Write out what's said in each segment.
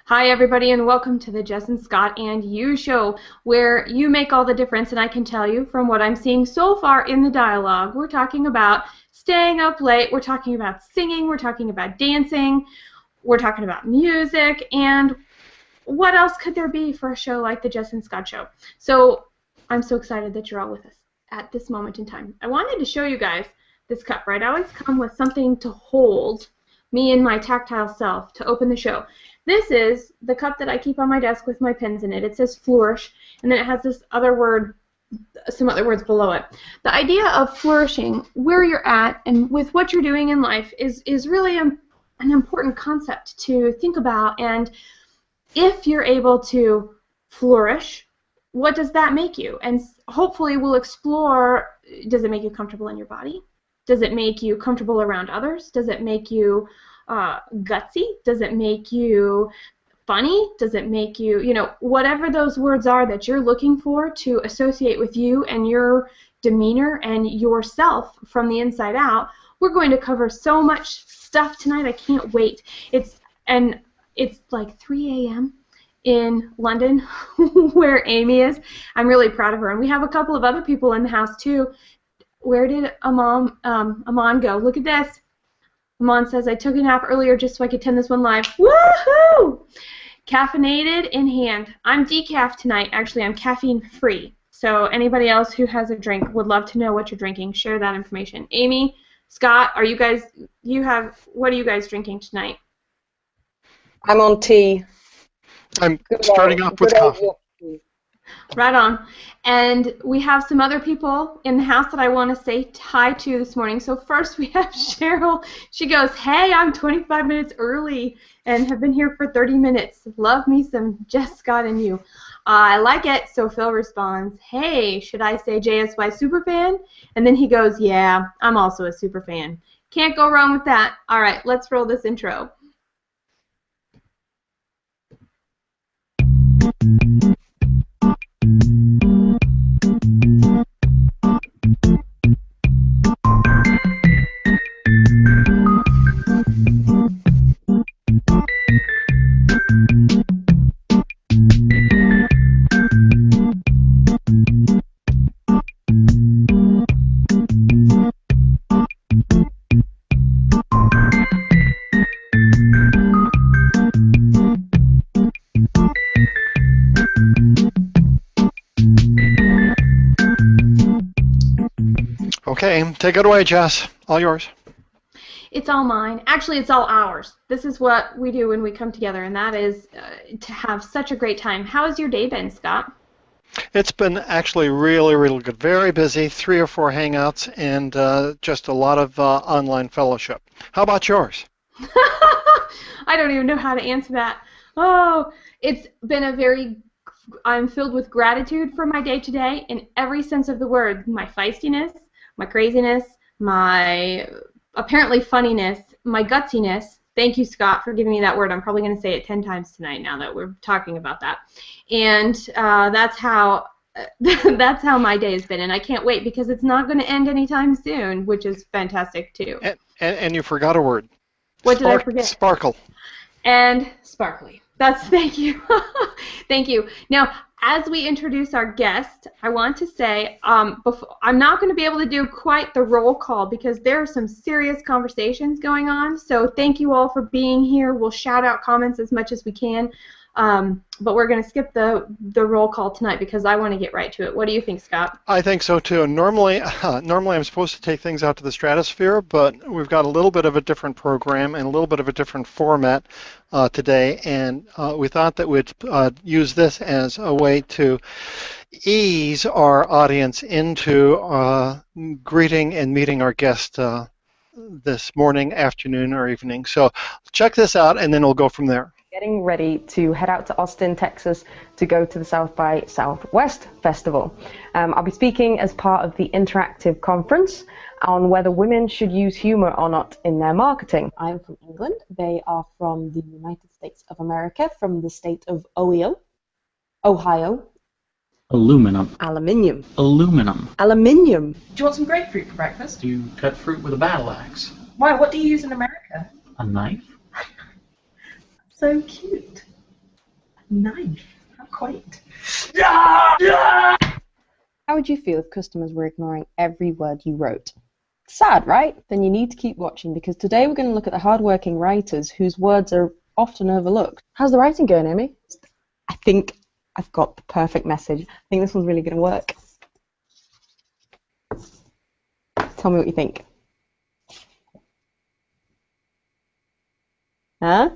Hi, everybody, and welcome to the Jess and Scott and You show, where you make all the difference. And I can tell you from what I'm seeing so far in the dialogue, we're talking about staying up late, we're talking about singing, we're talking about dancing, we're talking about music, and what else could there be for a show like the Jess and Scott show? So I'm so excited that you're all with us at this moment in time. I wanted to show you guys this cup, right? I always come with something to hold me and my tactile self to open the show. This is the cup that I keep on my desk with my pens in it. It says flourish, and then it has this other word, some other words below it. The idea of flourishing, where you're at and with what you're doing in life is really an important concept to think about. And if you're able to flourish, what does that make you? And hopefully we'll explore, does it make you comfortable in your body? Does it make you comfortable around others? Does it make you gutsy? Does it make you funny? Does it make you, whatever those words are that you're looking for to associate with you and your demeanor and yourself from the inside out? We're going to cover so much stuff tonight. I can't wait. It's like 3 a.m. in London where Amy is. I'm really proud of her. And we have a couple of other people in the house too. Where did Amon go? Look at this. Amon says, I took a nap earlier just so I could attend this one live. Woohoo! Caffeinated in hand. I'm decaf tonight. Actually, I'm caffeine free. So anybody else who has a drink would love to know what you're drinking. Share that information. Amy, Scott, what are you guys drinking tonight? I'm on tea. I'm starting off with coffee. Right on. And we have some other people in the house that I want to say hi to this morning. So first we have Cheryl. She goes, hey, I'm 25 minutes early and have been here for 30 minutes. Love me some Jess, Scott, and You. I like it. So Phil responds, hey, should I say JSY superfan? And then he goes, yeah, I'm also a superfan. Can't go wrong with that. All right, let's roll this intro. Okay, take it away, Jess. All yours. It's all mine. Actually, it's all ours. This is what we do when we come together, and that is to have such a great time. How has your day been, Scott? It's been actually really, really good. Very busy, 3 or 4 hangouts, and just a lot of online fellowship. How about yours? I don't even know how to answer that. Oh, it's been I'm filled with gratitude for my day today in every sense of the word. My feistiness, my craziness, my apparently funniness, my gutsiness. Thank you, Scott, for giving me that word. I'm probably going to say it 10 times tonight now that we're talking about that. And that's how my day has been, and I can't wait because it's not going to end anytime soon, which is fantastic too. And you forgot a word. What did I forget? Sparkle. And sparkly. Thank you. Thank you. Now, as we introduce our guest, I want to say I'm not going to be able to do quite the roll call because there are some serious conversations going on. So thank you all for being here. We'll shout out comments as much as we can. But we're going to skip the roll call tonight because I want to get right to it. What do you think, Scott? I think so too. Normally I'm supposed to take things out to the stratosphere, but we've got a little bit of a different program and a little bit of a different format today, and we thought that we'd use this as a way to ease our audience into greeting and meeting our guest this morning, afternoon, or evening. So check this out, and then we'll go from there. Getting ready to head out to Austin, Texas to go to the South by Southwest Festival. I'll be speaking as part of the interactive conference on whether women should use humor or not in their marketing. I'm from England. They are from the United States of America, from the state of Ohio. Aluminum. Aluminium. Aluminum. Aluminium. Do you want some grapefruit for breakfast? Do you cut fruit with a battle axe? Why? What do you use in America? A knife? So cute. 9th. Not quite. How would you feel if customers were ignoring every word you wrote? Sad, right? Then you need to keep watching because today we're going to look at the hardworking writers whose words are often overlooked. How's the writing going, Amy? I think I've got the perfect message. I think this one's really going to work. Tell me what you think. Huh?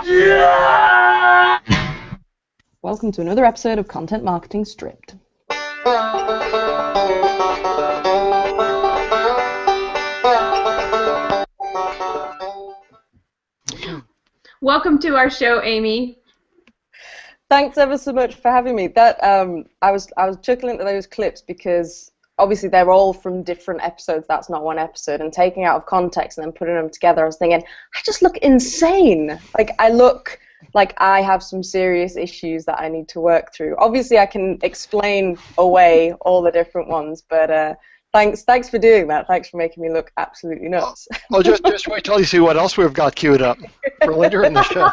Yeah! Welcome to another episode of Content Marketing Stripped. Welcome to our show, Amy. Thanks ever so much for having me. That I was chuckling at those clips because obviously they're all from different episodes. That's not one episode. And taking out of context and then putting them together, I was thinking, I just look insane. Like I look like I have some serious issues that I need to work through. Obviously, I can explain away all the different ones, but thanks for doing that. Thanks for making me look absolutely nuts. Well, just wait till you see what else we've got queued up for later in the show.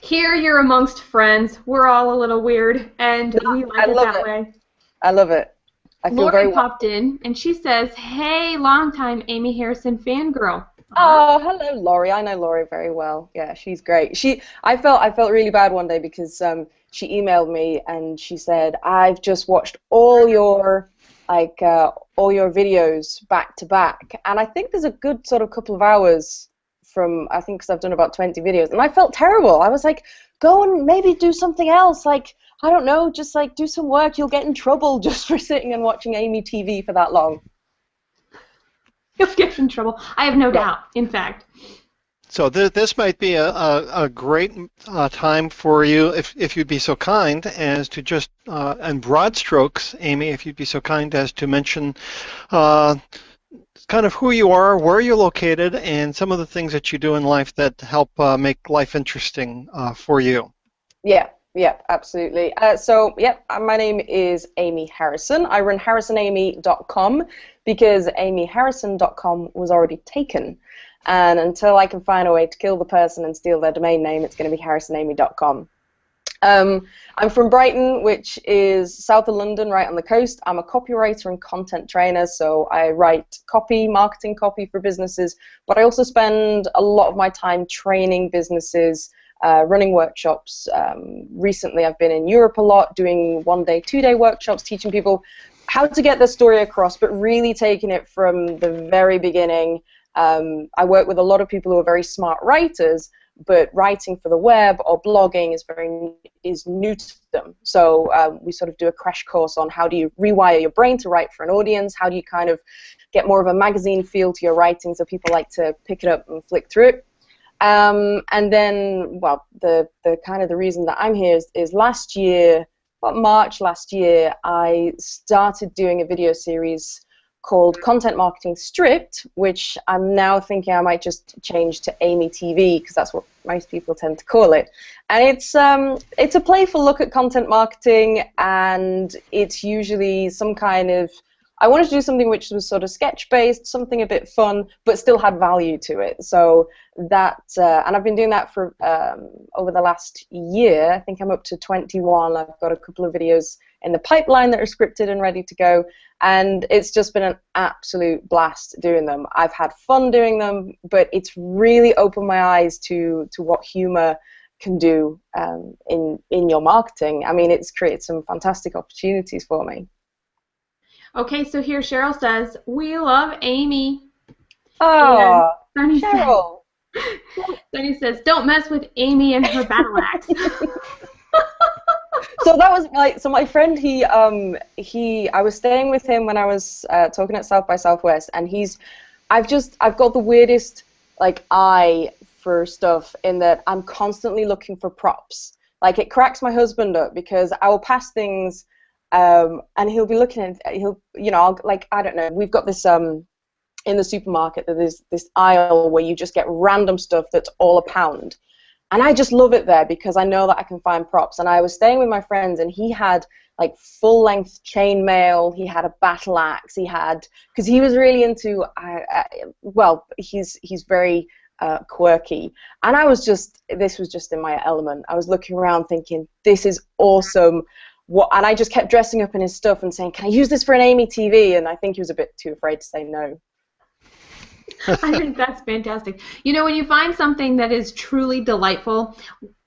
Here you're amongst friends. We're all a little weird, and we like it that way. I love it. I feel Lori very popped in, and she says, "Hey, longtime Amy Harrison fangirl." Oh, hello, Lori. I know Lori very well. Yeah, she's great. I felt really bad one day because she emailed me and she said, "I've just watched all your videos back to back, and I think there's a good sort of couple of hours from I think because I've done about 20 videos, and I felt terrible. I was like, go and maybe do something else, like I don't know, just like do some work. You'll get in trouble just for sitting and watching AmyTV for that long." You'll get in trouble. I have no doubt, in fact. So this might be a great time for you, if you'd be so kind as to just, in broad strokes, Amy, if you'd be so kind as to mention kind of who you are, where you're located, and some of the things that you do in life that help make life interesting for you. Yeah, absolutely. My name is Amy Harrison. I run harrisonamy.com because amyharrison.com was already taken. And until I can find a way to kill the person and steal their domain name, it's going to be harrisonamy.com. I'm from Brighton, which is south of London, right on the coast. I'm a copywriter and content trainer, so I write marketing copy for businesses, but I also spend a lot of my time training businesses, running workshops. Recently I've been in Europe a lot, doing 1-day, 2-day workshops, teaching people how to get their story across, but really taking it from the very beginning. I work with a lot of people who are very smart writers, but writing for the web or blogging is new to them. So we sort of do a crash course on how do you rewire your brain to write for an audience, how do you kind of get more of a magazine feel to your writing so people like to pick it up and flick through it. And then, well, the kind of the reason that I'm here is last year, about March last year, I started doing a video series called Content Marketing Stripped, which I'm now thinking I might just change to AmyTV because that's what most people tend to call it. And it's a playful look at content marketing, and it's usually some kind of, I wanted to do something which was sort of sketch-based, something a bit fun, but still had value to it. So that, and I've been doing that for over the last year. I think I'm up to 21. I've got a couple of videos in the pipeline that are scripted and ready to go, and it's just been an absolute blast doing them. I've had fun doing them, but it's really opened my eyes to what humor can do in your marketing. I mean, it's created some fantastic opportunities for me. Okay, so here Cheryl says, "We love Amy." Oh, Cheryl. Sunny says, "Don't mess with Amy and her battle axe." So that was my friend. I was staying with him when I was talking at South by Southwest, and I've got the weirdest eye for stuff in that I'm constantly looking for props. Like, it cracks my husband up because I will pass things. And he'll be looking at, I don't know, we've got this in the supermarket, that there's this aisle where you just get random stuff that's all £1. And I just love it there because I know that I can find props. And I was staying with my friends, and he had like full-length chainmail, he had a battle axe, because he was really into, he's very quirky. And this was just in my element. I was looking around thinking, this is awesome. And I just kept dressing up in his stuff and saying, can I use this for an AmyTV? And I think he was a bit too afraid to say no. I think that's fantastic. You know, when you find something that is truly delightful,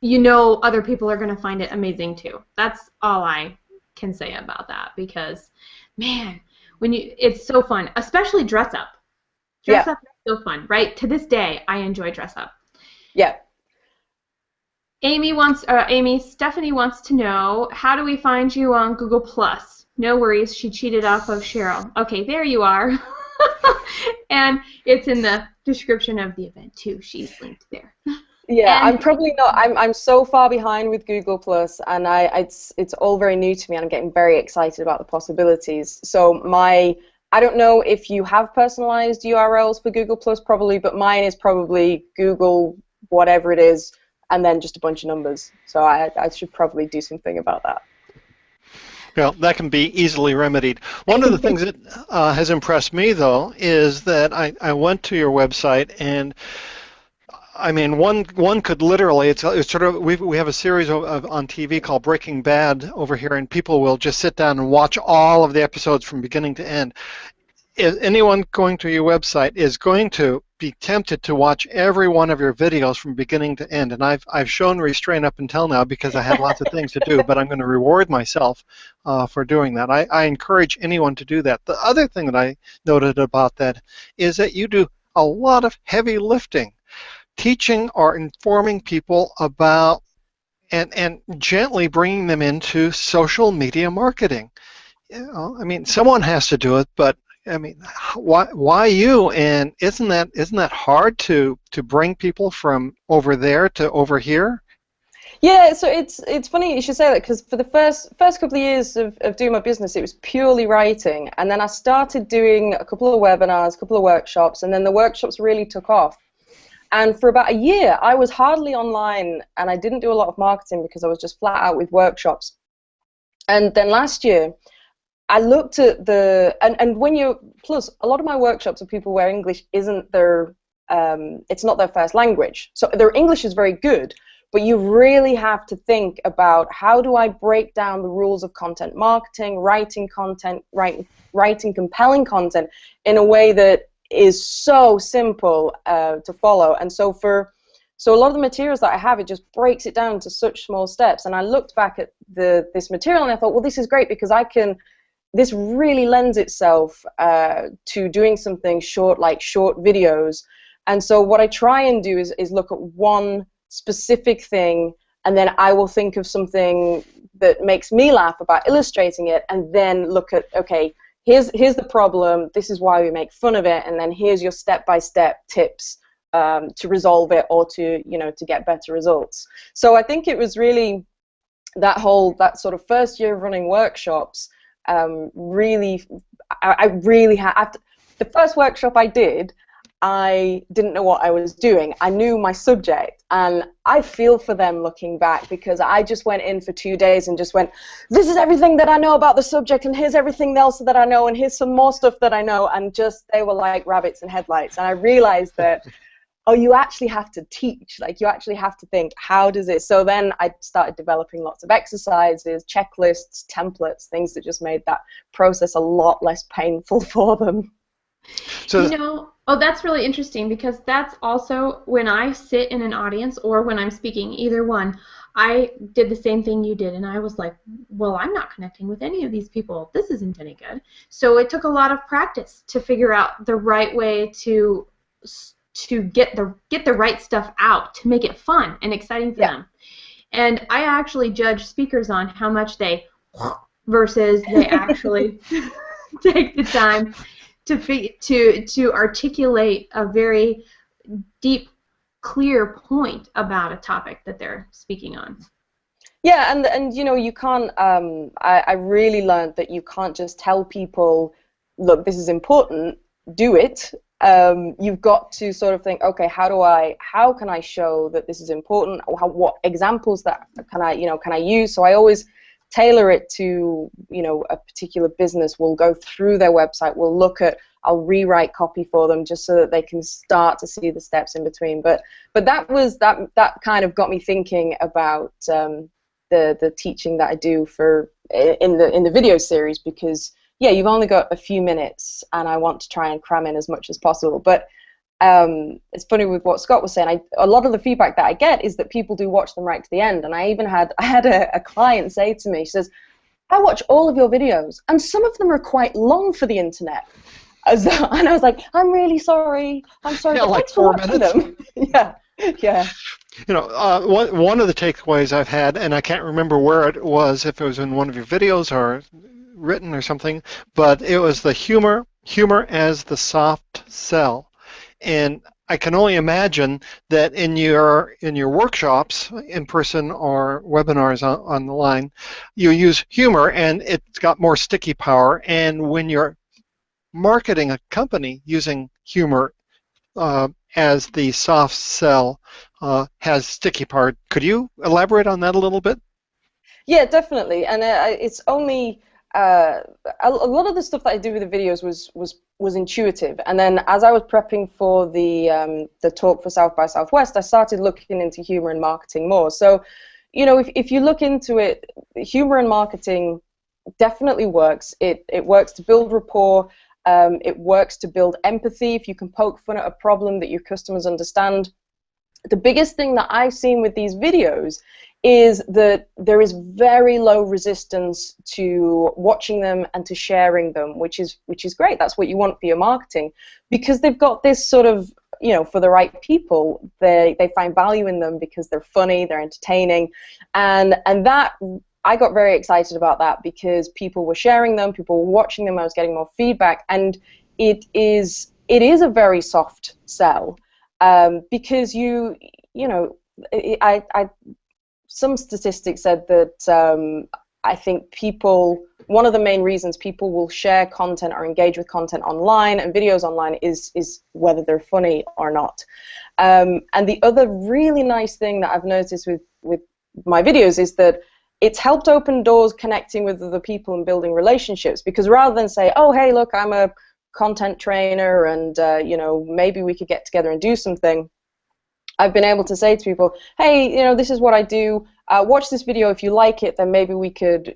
you know other people are going to find it amazing too. That's all I can say about that, because, man, it's so fun, especially dress up. Dress up is so fun, right? To this day, I enjoy dress up. Yeah. Stephanie wants to know, how do we find you on Google Plus? No worries, she cheated off of Cheryl. Okay, there you are. And it's in the description of the event too. She's linked there. Yeah, I'm probably not. I'm so far behind with Google Plus, and it's all very new to me, and I'm getting very excited about the possibilities. So I don't know if you have personalized URLs for Google Plus, probably, but mine is probably Google whatever it is, and then just a bunch of numbers. So I should probably do something about that. Well, that can be easily remedied. One of the things that has impressed me, though, is that I went to your website, and I mean, one could literally, it's sort of, we have a series on TV called Breaking Bad over here, and people will just sit down and watch all of the episodes from beginning to end. Anyone going to your website is going to be tempted to watch every one of your videos from beginning to end, and I've shown restraint up until now because I had lots of things to do, but I'm going to reward myself for doing that. I encourage anyone to do that. The other thing that I noted about that is that you do a lot of heavy lifting, teaching or informing people about and gently bringing them into social media marketing. You know, I mean, someone has to do it, but I mean, why you? And isn't that hard to bring people from over there to over here? Yeah, so it's funny you should say that, because for the first couple of years of doing my business, it was purely writing, and then I started doing a couple of webinars, a couple of workshops, and then the workshops really took off. And for about a year, I was hardly online, and I didn't do a lot of marketing because I was just flat out with workshops. And then last year, I looked at and when you, plus a lot of my workshops are people where English isn't their, it's not their first language. So their English is very good, but you really have to think about, how do I break down the rules of content marketing, writing content, writing compelling content in a way that is so simple to follow. And so a lot of the materials that I have, it just breaks it down to such small steps. And I looked back at this material and I thought, well, this is great because this really lends itself to doing something short, like short videos. And so what I try and do is look at one specific thing, and then I will think of something that makes me laugh about illustrating it, and then look at, okay, here's the problem, this is why we make fun of it, and then here's your step-by-step tips to resolve it, or to get better results. So I think it was really that sort of first year of running workshops. Really, I really had, the first workshop I did, I didn't know what I was doing. I knew my subject, and I feel for them looking back, because I just went in for 2 days and just went, this is everything that I know about the subject, and here's everything else that I know, and here's some more stuff that I know, and just, they were like rabbits in headlights. And I realized that, oh, you actually have to teach, like you actually have to think, how does it? So then I started developing lots of exercises, checklists, templates, things that just made that process a lot less painful for them. So, oh, that's really interesting, because that's also when I sit in an audience or when I'm speaking, either one, I did the same thing you did, and I was like, well, I'm not connecting with any of these people. This isn't any good. So it took a lot of practice to figure out the right way to get the right stuff out, to make it fun and exciting for them. And I actually judge speakers on how much they versus they actually take the time to articulate a very deep, clear point about a topic that they're speaking on. Yeah, and you can't. I really learned that you can't just tell people, look, this is important, do it. You've got to sort of think, okay, how can I show that this is important? What examples can I use? So I always tailor it to, a particular business. We'll go through their website. We'll look at, I'll rewrite copy for them just so that they can start to see the steps in between. But that kind of got me thinking about the teaching that I do in the video series, because yeah, you've only got a few minutes, and I want to try and cram in as much as possible. But it's funny with what Scott was saying. A lot of the feedback that I get is that people do watch them right to the end. And I had a client say to me, she says, "I watch all of your videos, and some of them are quite long for the internet." And I was like, "I'm really sorry. I'm sorry." Yeah, like 4 minutes. Them. Yeah. One of the takeaways I've had, and I can't remember where it was, if it was in one of your videos or written or something, but it was the humor as the soft sell. And I can only imagine that in your workshops, in person or webinars on the line, you use humor, and it's got more sticky power. And when you're marketing a company, using humor as the soft sell has sticky power. Could you elaborate on that a little bit? Yeah, definitely. And it's only a lot of the stuff that I do with the videos was intuitive. And then as I was prepping for the talk for South by Southwest, I started looking into humor and marketing more. So, if you look into it, humor and marketing definitely works. It works to build rapport. It works to build empathy. If you can poke fun at a problem that your customers understand. The biggest thing that I've seen with these videos is that there is very low resistance to watching them and to sharing them, which is great. That's what you want for your marketing, because they've got this sort of, for the right people, they find value in them because they're funny, they're entertaining, and that, I got very excited about that because people were sharing them, people were watching them, I was getting more feedback, and it is a very soft sell, because some statistics said that I think one of the main reasons people will share content or engage with content online and videos online is whether they're funny or not. And the other really nice thing that I've noticed with my videos is that it's helped open doors connecting with other people and building relationships, because rather than say, "Oh, hey, look, I'm a content trainer and maybe we could get together and do something," I've been able to say to people, "Hey, this is what I do. Watch this video. If you like it, then maybe we could,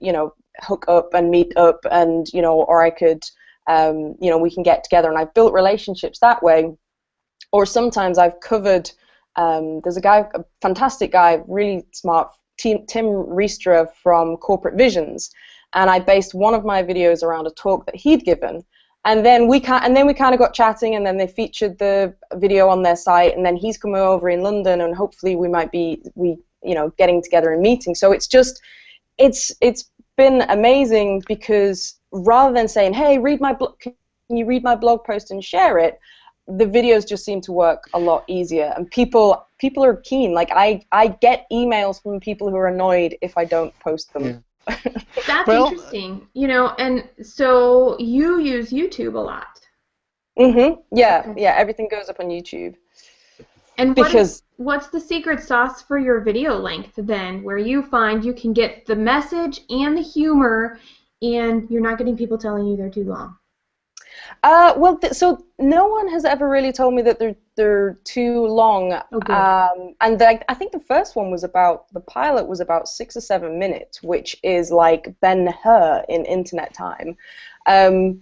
hook up and meet up, and or I could, we can get together." And I've built relationships that way. Or sometimes I've covered. There's a fantastic guy, really smart, Tim Riestra from Corporate Visions, and I based one of my videos around a talk that he'd given. And then we kind of got chatting, and then they featured the video on their site, and then he's coming over in London, and hopefully we might be getting together and meeting. So it's been amazing, because rather than saying, "Hey, can you read my blog post and share it?" the videos just seem to work a lot easier, and people are keen. Like I get emails from people who are annoyed if I don't post them. Yeah. That's interesting, and so you use YouTube a lot. Mm-hmm. Yeah, Okay. yeah, everything goes up on YouTube. And what's the secret sauce for your video length then, where you find you can get the message and the humor, and you're not getting people telling you they're too long? So no one has ever really told me that they're too long. Oh, and I think the pilot was about 6 or 7 minutes, which is like Ben-Hur in internet time. But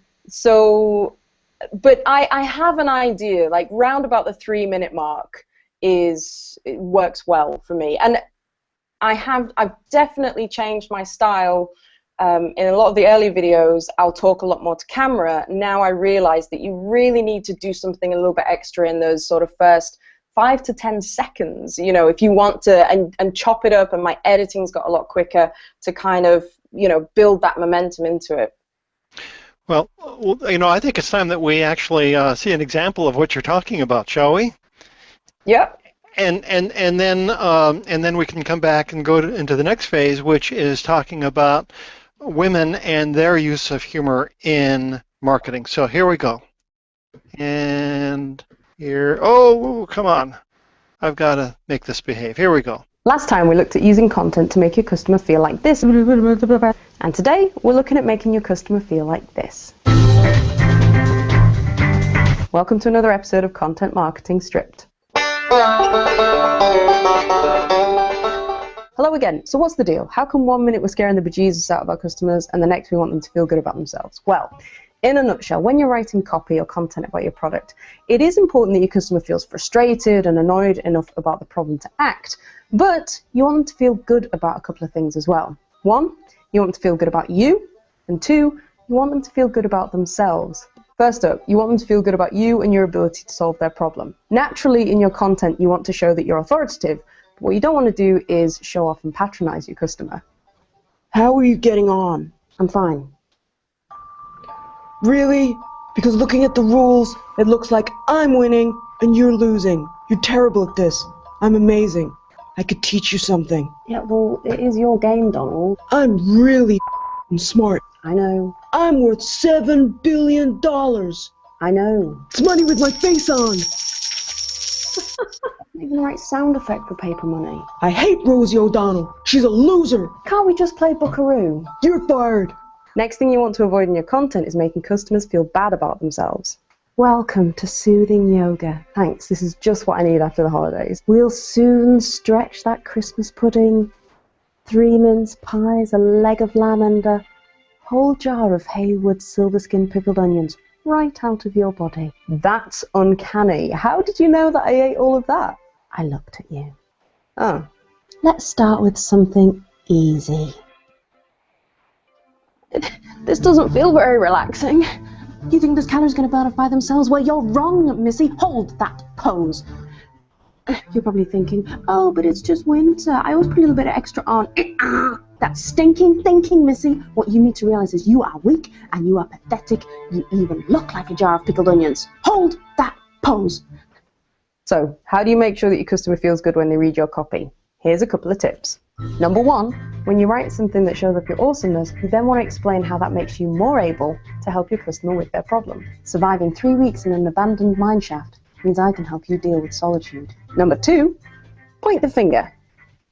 I have an idea, like round about the 3-minute mark it works well for me. And I've definitely changed my style. In a lot of the early videos, I'll talk a lot more to camera. Now I realize that you really need to do something a little bit extra in those sort of first 5 to 10 seconds, if you want to, and chop it up, and my editing's got a lot quicker to kind of, build that momentum into it. Well, I think it's time that we actually see an example of what you're talking about, shall we? Yep. And then we can come back and go into the next phase, which is talking about women and their use of humor in marketing. So here we go. And here, oh, come on. I've got to make this behave. Here we go. Last time we looked at using content to make your customer feel like this, and today we're looking at making your customer feel like this. Welcome to another episode of Content Marketing Stripped. Hello again. So what's the deal? How come 1 minute we're scaring the bejesus out of our customers and the next we want them to feel good about themselves? Well, in a nutshell, when you're writing copy or content about your product, it is important that your customer feels frustrated and annoyed enough about the problem to act, but you want them to feel good about a couple of things as well. One, you want them to feel good about you, and two, you want them to feel good about themselves. First up, you want them to feel good about you and your ability to solve their problem. Naturally, in your content, you want to show that you're authoritative, but what you don't want to do is show off and patronize your customer. How are you getting on? I'm fine. Really? Because looking at the rules, it looks like I'm winning and you're losing. You're terrible at this. I'm amazing. I could teach you something. Yeah, well, it is your game, Donald. I'm really smart. I know. I'm worth $7 billion. I know. It's money with my face on. Not even the right sound effect for paper money. I hate Rosie O'Donnell. She's a loser. Can't we just play Buckaroo? You're fired. Next thing you want to avoid in your content is making customers feel bad about themselves. Welcome to soothing yoga. Thanks, this is just what I need after the holidays. We'll soon stretch that Christmas pudding, 3 mince pies, a leg of lamb and a whole jar of Haywood silver-skin pickled onions right out of your body. That's uncanny. How did you know that I ate all of that? I looked at you. Oh. Let's start with something easy. This doesn't feel very relaxing. You think those calories are going to burn off by themselves? Well, you're wrong, Missy. Hold that pose. You're probably thinking, oh, but it's just winter. I always put a little bit of extra on. That's stinking thinking, Missy. What you need to realize is you are weak and you are pathetic. You even look like a jar of pickled onions. Hold that pose. So, how do you make sure that your customer feels good when they read your copy? Here's a couple of tips. Number one, when you write something that shows up your awesomeness, you then want to explain how that makes you more able to help your customer with their problem. Surviving 3 weeks in an abandoned mineshaft means I can help you deal with solitude. Number two, point the finger,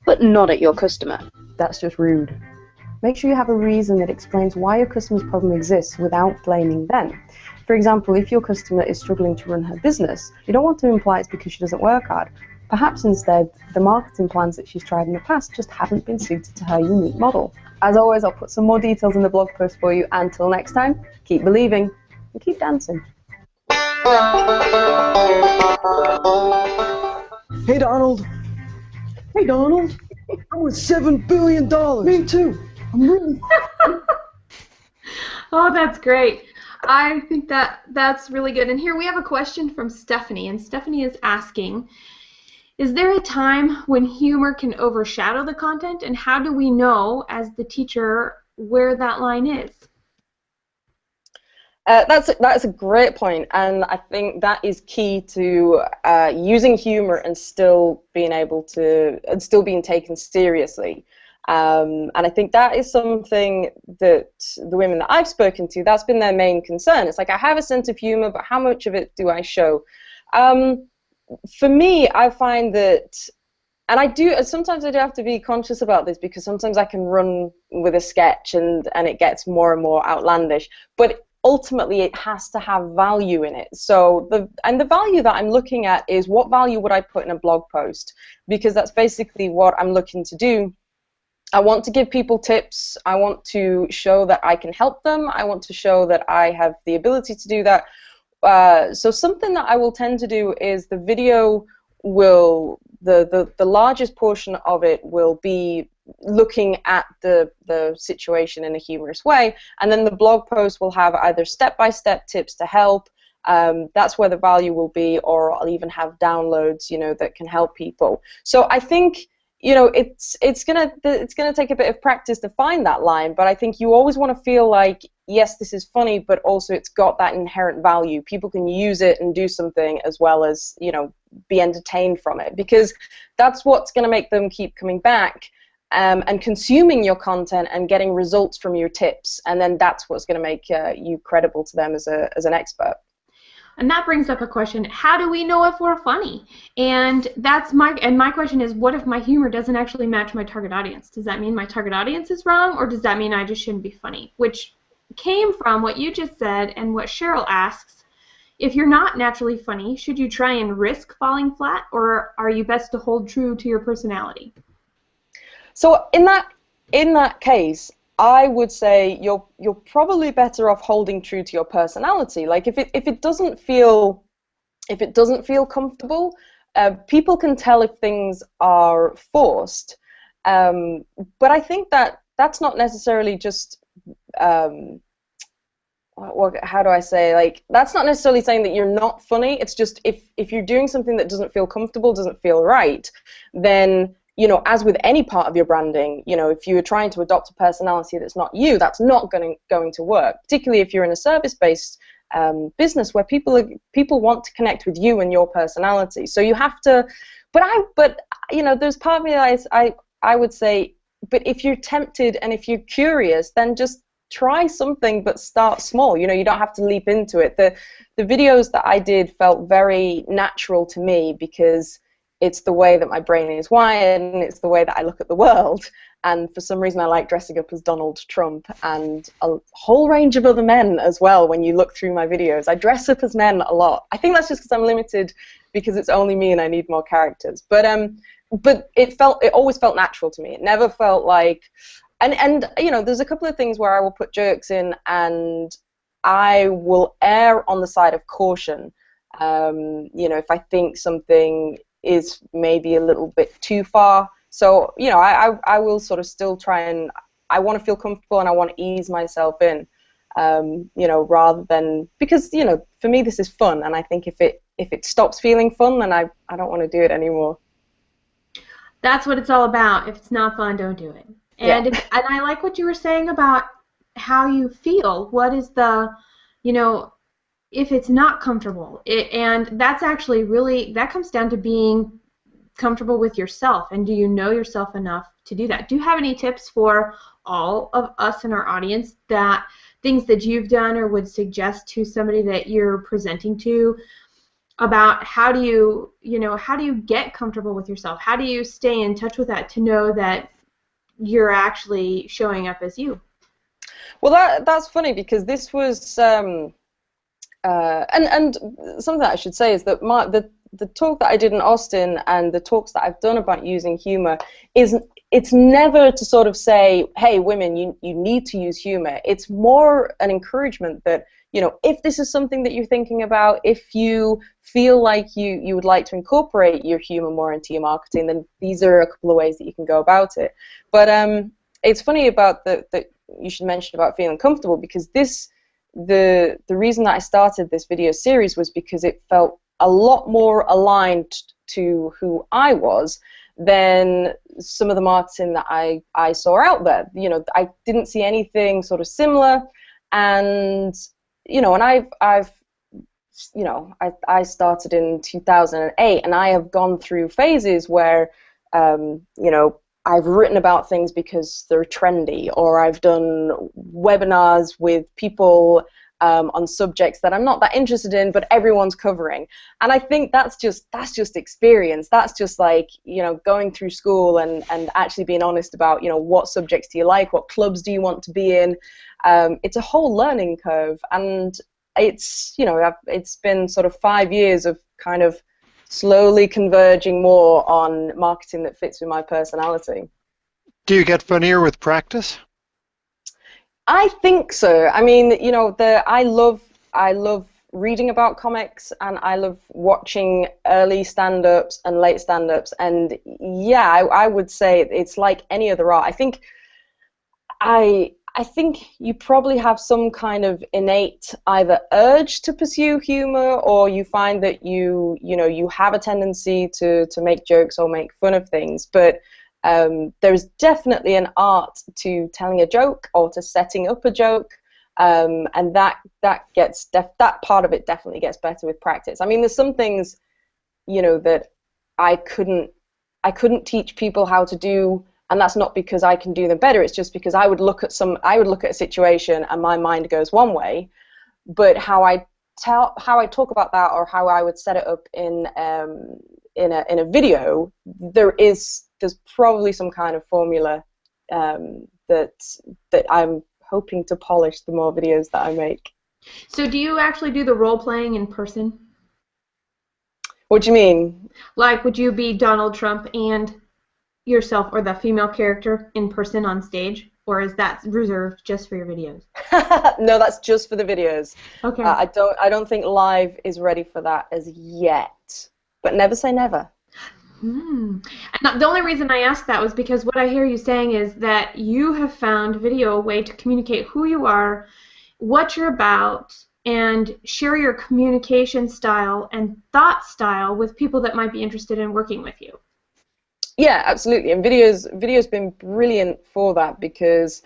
but not at your customer. That's just rude. Make sure you have a reason that explains why your customer's problem exists without blaming them. For example, if your customer is struggling to run her business, you don't want to imply it's because she doesn't work hard. Perhaps instead, the marketing plans that she's tried in the past just haven't been suited to her unique model. As always, I'll put some more details in the blog post for you. Until next time, keep believing and keep dancing. Hey, Donald. Hey, Donald. I'm worth $7 billion. Me too. I'm really... Oh, that's great. I think that's really good. And here we have a question from Stephanie, and Stephanie is asking, is there a time when humor can overshadow the content, and how do we know as the teacher where that line is? That's a great point, and I think that is key to using humor and still being taken seriously. And I think that is something that the women that I've spoken to, that's been their main concern. It's like, I have a sense of humor, but how much of it do I show? For me, I find that, and sometimes I do have to be conscious about this, because sometimes I can run with a sketch and it gets more and more outlandish, but ultimately it has to have value in it. So the value that I'm looking at is, what value would I put in a blog post? Because that's basically what I'm looking to do. I want to give people tips. I want to show that I can help them. I want to show that I have the ability to do that. So something that I will tend to do is the video will, the largest portion of it will be looking at the situation in a humorous way, and then the blog post will have either step-by-step tips to help, that's where the value will be, or I'll even have downloads, that can help people. So I think, it's gonna take a bit of practice to find that line, but I think you always want to feel like, yes, this is funny, but also it's got that inherent value. People can use it and do something, as well as, be entertained from it, because that's what's going to make them keep coming back and consuming your content and getting results from your tips, and then that's what's going to make you credible to them as an expert. And that brings up a question: how do we know if we're funny? And my question is, what if my humor doesn't actually match my target audience? Does that mean my target audience is wrong, or does that mean I just shouldn't be funny? Which came from what you just said and what Cheryl asks. If you're not naturally funny, should you try and risk falling flat, or are you best to hold true to your personality? So in that case, I would say you're probably better off holding true to your personality. Like if it doesn't feel comfortable, people can tell if things are forced. But I think that's not necessarily just how do I say, like, that's not necessarily saying that you're not funny. It's just if you're doing something that doesn't feel comfortable, doesn't feel right, then, you know, as with any part of your branding, you know, if you're trying to adopt a personality that's not you, that's not going to work, particularly if you're in a service-based business where people want to connect with you and your personality. So you have to, but you know, there's part of me that I would say, but if you're tempted and if you're curious, then just try something, but start small. You know, you don't have to leap into it. The videos that I did felt very natural to me because it's the way that my brain is wired and it's the way that I look at the world. And for some reason I like dressing up as Donald Trump and a whole range of other men as well. When you look through my videos, I dress up as men a lot. I think that's just because I'm limited, because it's only me and I need more characters. But it always felt natural to me. It never felt like, and you know, there's a couple of things where I will put jokes in and I will err on the side of caution. You know, if I think something is maybe a little bit too far. So, you know, I will sort of still try, and I want to feel comfortable and I want to ease myself in, you know, rather than, because, you know, for me this is fun, and I think if it stops feeling fun, then I don't want to do it anymore. That's what it's all about. If it's not fun, don't do it. And Yeah. and I like what you were saying about how you feel. What is the, you know, if it's not comfortable, and that's actually really, that comes down to being comfortable with yourself, and do you know yourself enough to do that? Do you have any tips for all of us in our audience, that things that you've done or would suggest to somebody that you're presenting to, about how do you, you know, how do you get comfortable with yourself? How do you stay in touch with that to know that you're actually showing up as you? Well, that's funny, because this was and something that I should say is that the talk that I did in Austin and the talks that I've done about using humor it's never to sort of say, hey, women, you need to use humor. It's more an encouragement that, you know, if this is something that you're thinking about, if you feel like you would like to incorporate your humor more into your marketing, then these are a couple of ways that you can go about it. But it's funny about that you should mention about feeling comfortable, because the reason that I started this video series was because it felt a lot more aligned to who I was than some of the marketing that I saw out there. You know, I didn't see anything sort of similar, and you know, and I've you know, I started in 2008, and I have gone through phases where you know, I've written about things because they're trendy, or I've done webinars with people on subjects that I'm not that interested in, but everyone's covering. And I think that's just experience. That's just like, you know, going through school and actually being honest about, you know, what subjects do you like, what clubs do you want to be in. It's a whole learning curve, and it's, you know, it's been sort of 5 years of kind of slowly converging more on marketing that fits with my personality. Do you get funnier with practice? I think so. I mean, you know, I love reading about comics, and I love watching early stand-ups and late stand-ups, and yeah, I would say it's like any other art. I think you probably have some kind of innate either urge to pursue humor, or you find that you know, you have a tendency to make jokes or make fun of things, but there's definitely an art to telling a joke or to setting up a joke, and that part of it definitely gets better with practice. I mean, there's some things, you know, that I couldn't teach people how to do, and that's not because I can do them better. It's just because I would look at a situation and my mind goes one way, but how I how I talk about that or how I would set it up in a video, there's probably some kind of formula that I'm hoping to polish the more videos that I make. So do you actually do the role playing in person? What do you mean? Like, would you be Donald Trump and yourself or the female character in person on stage? Or is that reserved just for your videos? No, that's just for the videos. Okay. I don't think live is ready for that as yet. But never say never. And the only reason I asked that was because what I hear you saying is that you have found video a way to communicate who you are, what you're about, and share your communication style and thought style with people that might be interested in working with you. Yeah, absolutely. And video's been brilliant for that because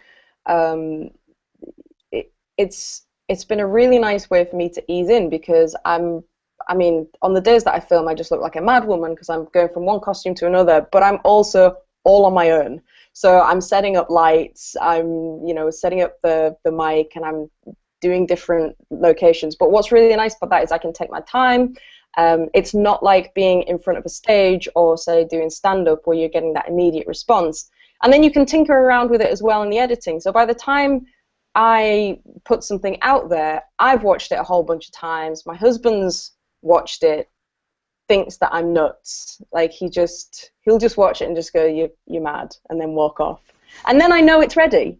it's been a really nice way for me to ease in because I mean, on the days that I film, I just look like a mad woman because I'm going from one costume to another, but I'm also all on my own. So I'm setting up lights, I'm, setting up the mic, and I'm doing different locations. But what's really nice about that is I can take my time. It's not like being in front of a stage or, say, doing stand-up where you're getting that immediate response. And then you can tinker around with it as well in the editing. So by the time I put something out there, I've watched it a whole bunch of times. My husband's watched it, thinks that I'm nuts. Like he'll just watch it and just go, you're mad, and then walk off. And then I know it's ready.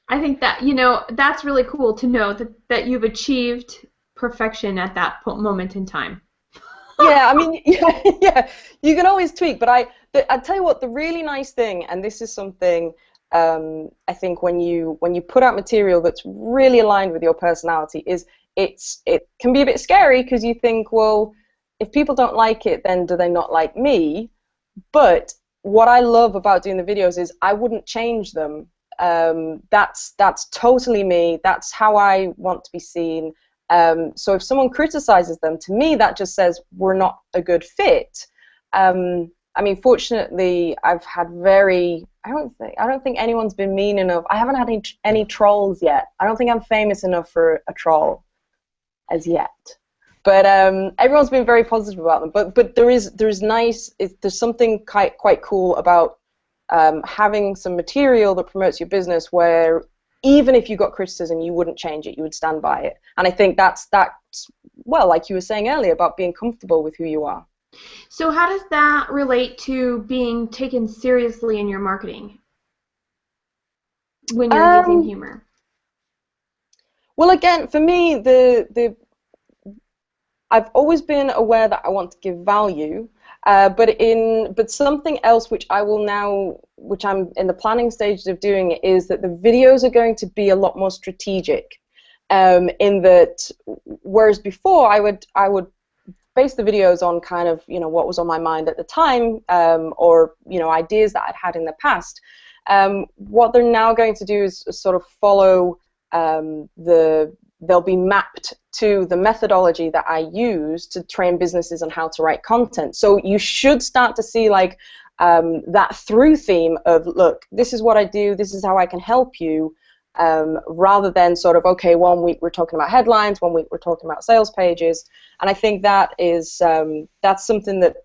I think that, that's really cool to know that you've achieved perfection at that moment in time. Yeah, I mean, yeah, you can always tweak, but I tell you what, the really nice thing, and this is something I think when you put out material that's really aligned with your personality, is it can be a bit scary because you think, well, if people don't like it, then do they not like me? But what I love about doing the videos is I wouldn't change them. That's totally me. That's how I want to be seen. So if someone criticizes them, to me that just says we're not a good fit. I mean, fortunately, I've had I don't think anyone's been mean enough. I haven't had any trolls yet. I don't think I'm famous enough for a troll as yet. But everyone's been very positive about them. But there's something quite cool about having some material that promotes your business where even if you got criticism, you wouldn't change it. You would stand by it. And I think that's well, like you were saying earlier, about being comfortable with who you are. So how does that relate to being taken seriously in your marketing when you're using humor? Well, again, for me, I've always been aware that I want to give value, but something else which I'm in the planning stages of doing, is that the videos are going to be a lot more strategic. In that, whereas before I would base the videos on kind of what was on my mind at the time, or ideas that I'd had in the past. What they're now going to do is sort of follow they'll be mapped to the methodology that I use to train businesses on how to write content. So you should start to see like that through theme of, look, this is what I do, this is how I can help you, rather than sort of, okay, 1 week we're talking about headlines, 1 week we're talking about sales pages. And I think that is that's something that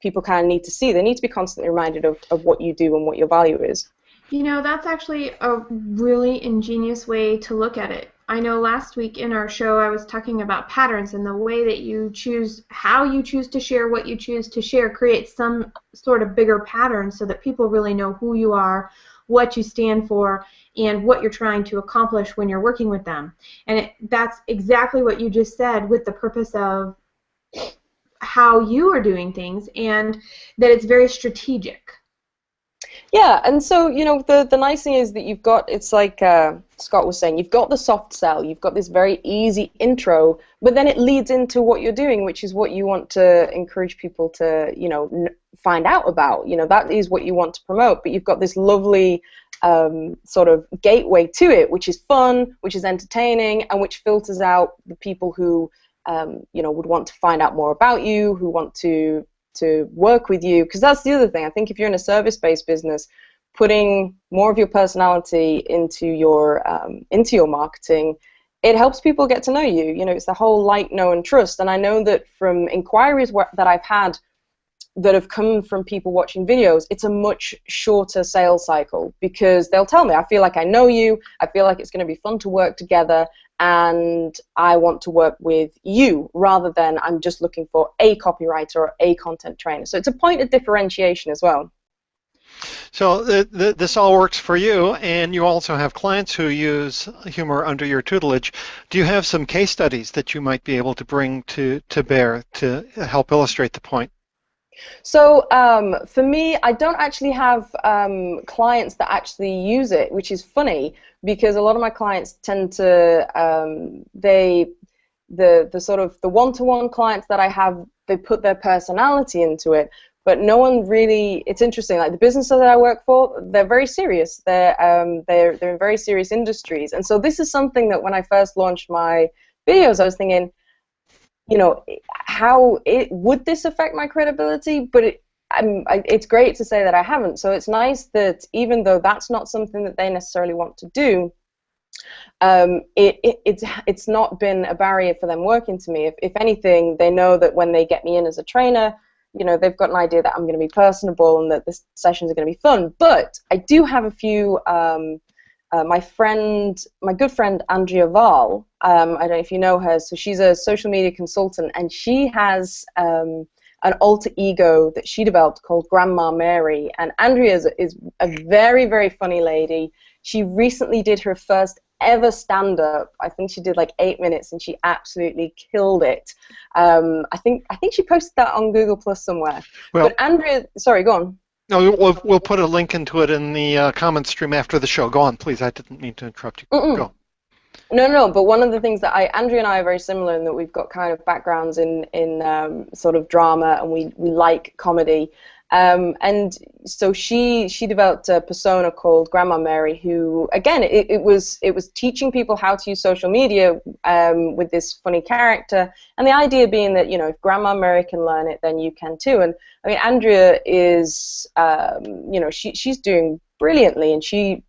people kind of need to see. They need to be constantly reminded of what you do and what your value is. That's actually a really ingenious way to look at it. I know last week in our show I was talking about patterns, and the way that you choose, how you choose to share what you choose to share, creates some sort of bigger pattern so that people really know who you are, what you stand for, and what you're trying to accomplish when you're working with them. And that's exactly what you just said, with the purpose of how you are doing things, and that it's very strategic. Yeah, and so, the nice thing is that you've got, it's like Scott was saying, you've got the soft sell, you've got this very easy intro, but then it leads into what you're doing, which is what you want to encourage people to, find out about. That is what you want to promote, but you've got this lovely sort of gateway to it, which is fun, which is entertaining, and which filters out the people who, would want to find out more about you, who want to work with you, because that's the other thing. I think if you're in a service-based business, putting more of your personality into your marketing it helps people get to know you. You know, it's the whole like, know, and trust. And I know that from inquiries that I've had that have come from people watching videos, it's a much shorter sales cycle, because they'll tell me, I feel like I know you, I feel like it's going to be fun to work together, and I want to work with you, rather than I'm just looking for a copywriter or a content trainer. So it's a point of differentiation as well. So this all works for you, and you also have clients who use humor under your tutelage. Do you have some case studies that you might be able to bring to bear to help illustrate the point? So for me, I don't actually have clients that actually use it, which is funny, because a lot of my clients tend to the sort of the one-to-one clients that I have, they put their personality into it, but no one really. It's interesting. Like the businesses that I work for, they're very serious. They're in very serious industries, and so this is something that when I first launched my videos, I was thinking, you know, would this affect my credibility? But it's great to say that I haven't. So it's nice that even though that's not something that they necessarily want to do, it's not been a barrier for them working to me. If anything, they know that when they get me in as a trainer, you know, they've got an idea that I'm going to be personable and that the sessions are going to be fun. But I do have a few. My good friend Andrea Val, I don't know if you know her, so she's a social media consultant, and she has an alter ego that she developed called Grandma Mary. And Andrea is a very, very funny lady. She recently did her first ever stand-up. I think she did like 8 minutes, and she absolutely killed it. I think she posted that on Google Plus somewhere. Well, but Andrea, sorry, go on. No, we'll put a link into it in the comment stream after the show. Go on, please. I didn't mean to interrupt you. Go. No. But one of the things that Andrea and I are very similar in that we've got kind of backgrounds in sort of drama, and we like comedy. And so she developed a persona called Grandma Mary, who again it was teaching people how to use social media with this funny character, and the idea being that, you know, if Grandma Mary can learn it, then you can too. And I mean, Andrea is you know, she's doing brilliantly, and she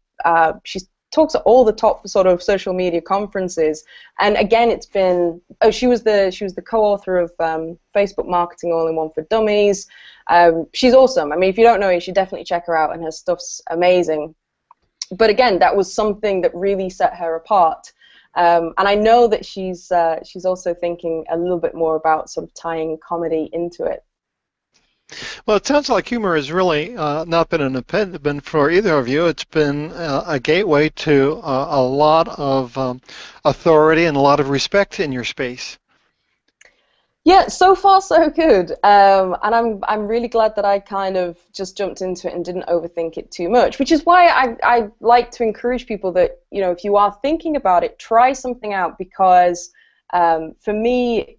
talks at all the top sort of social media conferences. And again, it's been she was the co-author of Facebook Marketing All-in-One for Dummies. She's awesome. I mean, if you don't know her, you should definitely check her out, and her stuff's amazing. But again, that was something that really set her apart. And I know that she's also thinking a little bit more about sort of tying comedy into it. Well, it sounds like humor has really not been an impediment for either of you. It's been a gateway to a lot of authority and a lot of respect in your space. Yeah, so far so good, and I'm really glad that I kind of just jumped into it and didn't overthink it too much, which is why I like to encourage people that, you know, if you are thinking about it, try something out, because for me,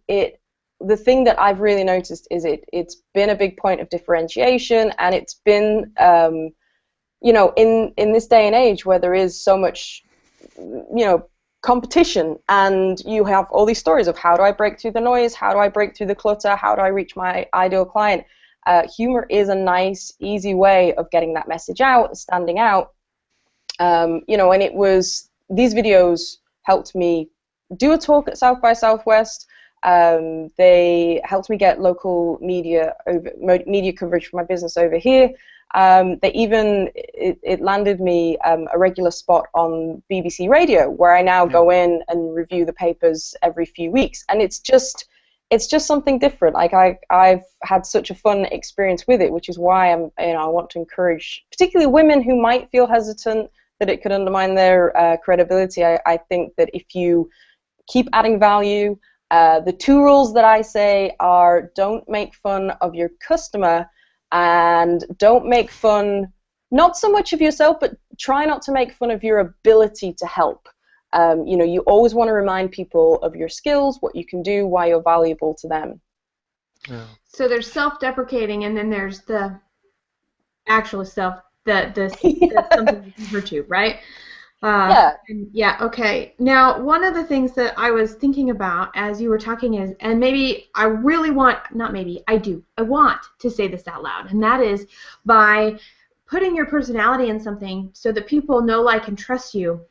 the thing that I've really noticed is it's been a big point of differentiation, and it's been, you know, in this day and age where there is so much, you know, competition, and you have all these stories of how do I break through the noise, how do I break through the clutter, how do I reach my ideal client. Humor is a nice, easy way of getting that message out and standing out. You know, and these videos helped me do a talk at South by Southwest. They helped me get local media coverage for my business over here. It landed me a regular spot on BBC Radio, where I now go in and review the papers every few weeks, and it's just something different. Like I've had such a fun experience with it, which is why I want to encourage, particularly women who might feel hesitant that it could undermine their credibility. I think that if you keep adding value, the 2 rules that I say are: don't make fun of your customer, and don't make fun, not so much of yourself, but try not to make fun of your ability to help. You know, you always want to remind people of your skills, what you can do, why you're valuable to them. Yeah. So there's self-deprecating, and then there's the actual self, that's something you can hurt you, right? Yeah, okay. Now, one of the things that I was thinking about as you were talking is, and maybe I really want, not maybe, I want to say this out loud, and that is by putting your personality in something so that people know, like, and trust you.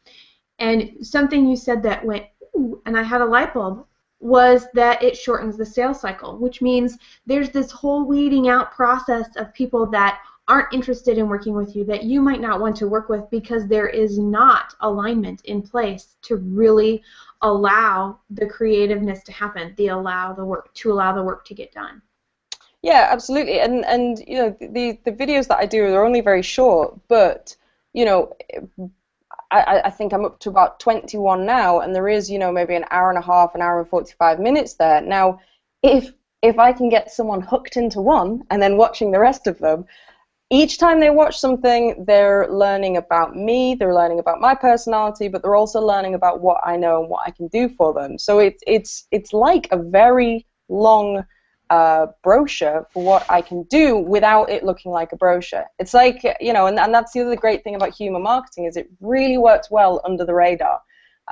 And something you said that went ooh, and I had a light bulb, was that it shortens the sales cycle, which means there's this whole weeding out process of people that aren't interested in working with you, that you might not want to work with because there is not alignment in place to really allow the creativeness to happen, to allow the work to get done. Yeah, absolutely. And you know, the videos that I do are only very short, but you know, I think I'm up to about 21 now, and there is, you know, maybe an hour and a half, an hour and 45 minutes there. Now, if I can get someone hooked into one and then watching the rest of them, each time they watch something, they're learning about me, they're learning about my personality, but they're also learning about what I know and what I can do for them. So it's like a very long brochure for what I can do without it looking like a brochure. It's like, you know, and that's the other great thing about humor marketing, is it really works well under the radar.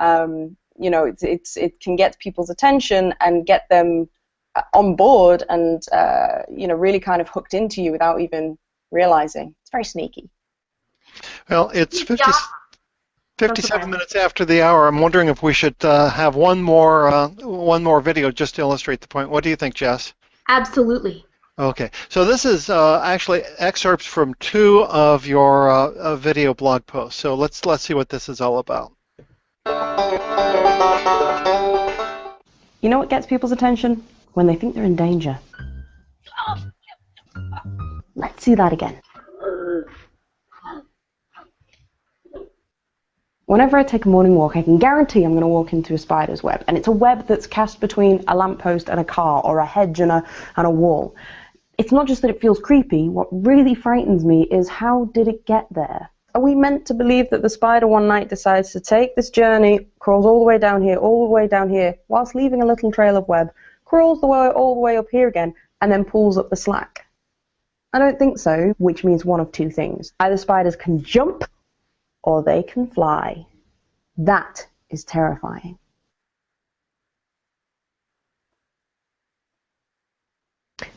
You know, it can get people's attention and get them on board and, you know, really kind of hooked into you without even realizing. It's very sneaky. Well, it's 57 minutes after the hour. I'm wondering if we should have one more video just to illustrate the point. What do you think, Jess? Absolutely. Okay, so this is actually excerpts from 2 of your video blog posts. So let's see what this is all about. You know what gets people's attention? When they think they're in danger. Let's see that again. Whenever I take a morning walk, I can guarantee I'm going to walk into a spider's web, and it's a web that's cast between a lamppost and a car, or a hedge and a wall. It's not just that it feels creepy. What really frightens me is, how did it get there? Are we meant to believe that the spider one night decides to take this journey, crawls all the way down here, whilst leaving a little trail of web, crawls all the way up here again, and then pulls up the slack? I don't think so, which means one of two things. Either spiders can jump, or they can fly. That is terrifying.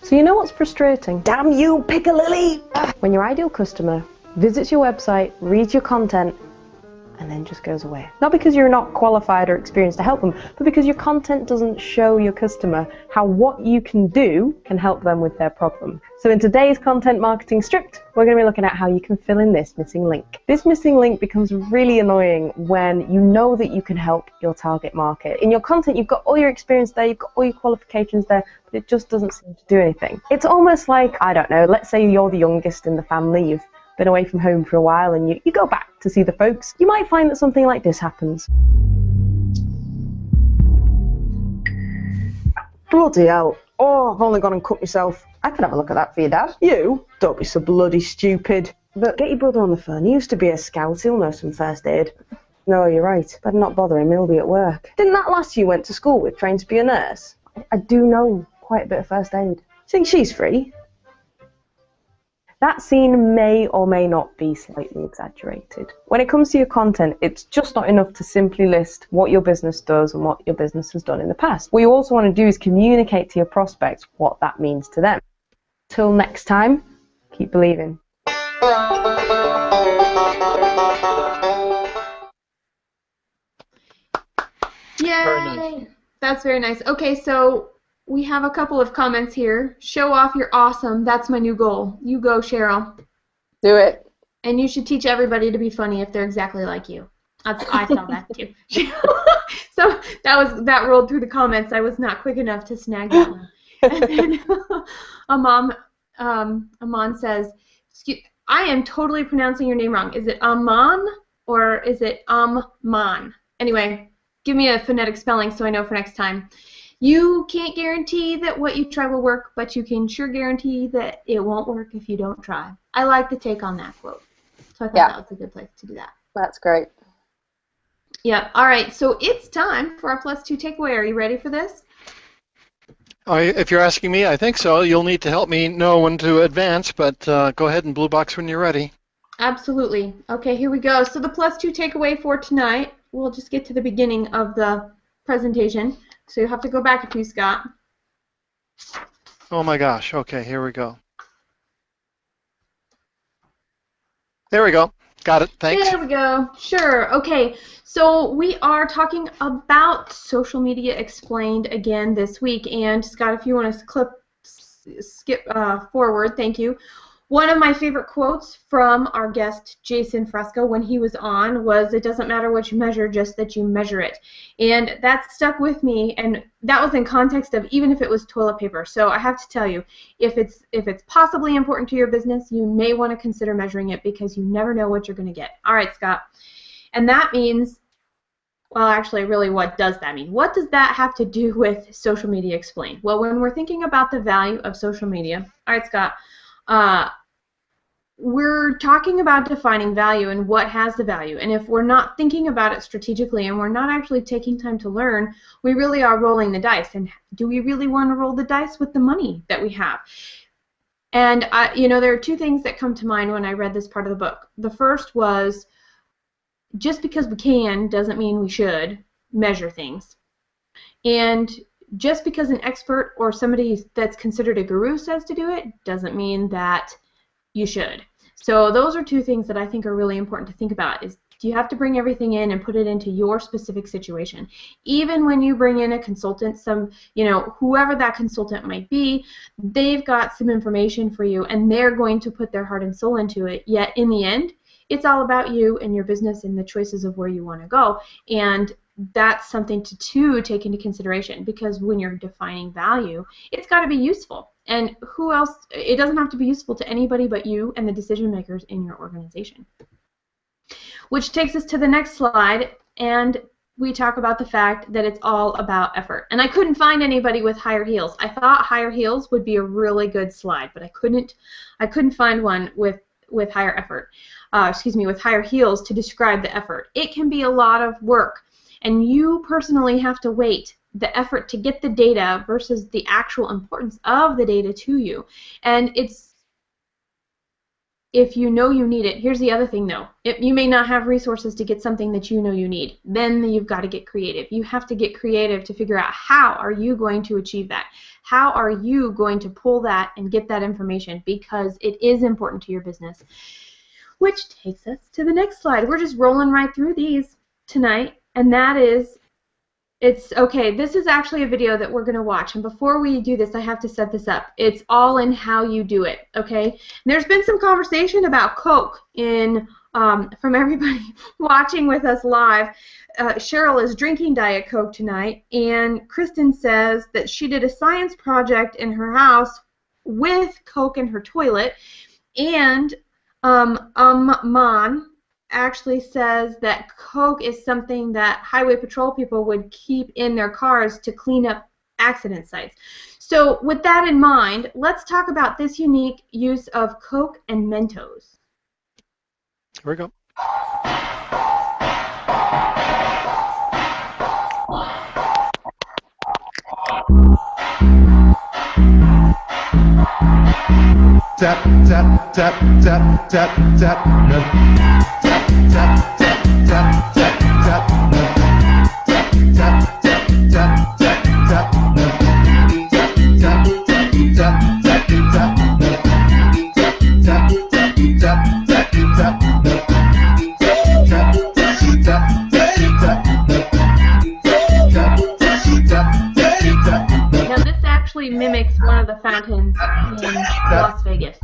So you know what's frustrating? Damn you, Piccalilli! When your ideal customer visits your website, reads your content, and then just goes away. Not because you're not qualified or experienced to help them, but because your content doesn't show your customer how what you can do can help them with their problem. So in today's content marketing script, we're going to be looking at how you can fill in this missing link. This missing link becomes really annoying when you know that you can help your target market. In your content, you've got all your experience there, you've got all your qualifications there, but it just doesn't seem to do anything. It's almost like, I don't know, let's say you're the youngest in the family, you've been away from home for a while, and you go back to see the folks. You might find that something like this happens. Bloody hell. Oh, I've only gone and cut myself. I can have a look at that for you, Dad. You? Don't be so bloody stupid. But get your brother on the phone. He used to be a scout. He'll know some first aid. No, you're right. Better not bother him. He'll be at work. Didn't that lass you went to school with train to be a nurse? I do know quite a bit of first aid. Think she's free? That scene may or may not be slightly exaggerated. When it comes to your content, it's just not enough to simply list what your business does and what your business has done in the past. What you also want to do is communicate to your prospects what that means to them. Till next time, keep believing. Yay! Very nice. That's very nice. Okay, so we have a couple of comments here. Show off, you're awesome. That's my new goal. You go, Cheryl. Do it. And you should teach everybody to be funny if they're exactly like you. I saw that too. So that rolled through the comments. I was not quick enough to snag that one. And then Amon says, I am totally pronouncing your name wrong. Is it Amon or is it Amman? Anyway, give me a phonetic spelling so I know for next time. You can't guarantee that what you try will work, but you can sure guarantee that it won't work if you don't try. I like the take on that quote. So I thought that was a good place to do that. That's great. Yeah. All right. So it's time for our +2 takeaway. Are you ready for this? If you're asking me, I think so. You'll need to help me know when to advance, but go ahead and blue box when you're ready. Absolutely. Okay, here we go. So the +2 takeaway for tonight, we'll just get to the beginning of the presentation. So you'll have to go back a few, Scott. Oh my gosh. Okay, here we go. There we go. Got it. Thanks. There we go. Sure. Okay. So we are talking about social media explained again this week. And Scott, if you want to skip forward, thank you. One of my favorite quotes from our guest Jason Fresco when he was on was, "It doesn't matter what you measure, just that you measure it." And that stuck with me, and that was in context of even if it was toilet paper. So I have to tell you, if it's possibly important to your business, you may want to consider measuring it because you never know what you're going to get. All right, Scott. And that means, well, actually, really, what does that mean? What does that have to do with social media explained? Well, when we're thinking about the value of social media, all right, Scott, we're talking about defining value and what has the value. And if we're not thinking about it strategically and we're not actually taking time to learn, we really are rolling the dice. And do we really want to roll the dice with the money that we have? And there are two things that come to mind when I read this part of the book. The first was, just because we can doesn't mean we should measure things. And just because an expert or somebody that's considered a guru says to do it doesn't mean that you should. So those are two things that I think are really important to think about. Is you have to bring everything in and put it into your specific situation. Even when you bring in a consultant, whoever that consultant might be, they've got some information for you and they're going to put their heart and soul into it. Yet in the end, it's all about you and your business and the choices of where you want to go. And that's something to take into consideration, because when you're defining value, it's got to be useful. And who else? It doesn't have to be useful to anybody but you and the decision makers in your organization. Which takes us to the next slide, and we talk about the fact that it's all about effort. And I couldn't find anybody with higher heels. I thought higher heels would be a really good slide, but I couldn't find one with higher effort. With higher heels to describe the effort. It can be a lot of work, and you personally have to weight the effort to get the data versus the actual importance of the data to you. And if you know you need it, here's the other thing though. You may not have resources to get something that you know you need. Then you've got to get creative. You have to get creative to figure out how are you going to achieve that. How are you going to pull that and get that information, because it is important to your business. Which takes us to the next slide. We're just rolling right through these tonight, and that is, this is actually a video that we're going to watch, and before we do this, I have to set this up. It's all in how you do it, okay? And there's been some conversation about Coke from everybody watching with us live. Cheryl is drinking Diet Coke tonight, and Kristen says that she did a science project in her house with Coke in her toilet, and Mon actually says that Coke is something that highway patrol people would keep in their cars to clean up accident sites. So with that in mind, let's talk about this unique use of Coke and Mentos. Here we go. Tap, tap, tap, tap, tap, tap, no. Tap, tap, tap, tap, tap, tap, no. Tap, tap, tap, tap, tap, tap, no. Tap, tap, tap, tap, tap, tap, no. Tap, tap, tap, tap, tap, tap, no. Tap, tap, tap, tap, no. Tap, tap, tap, no. Now this actually mimics one of the fountains in Las Vegas.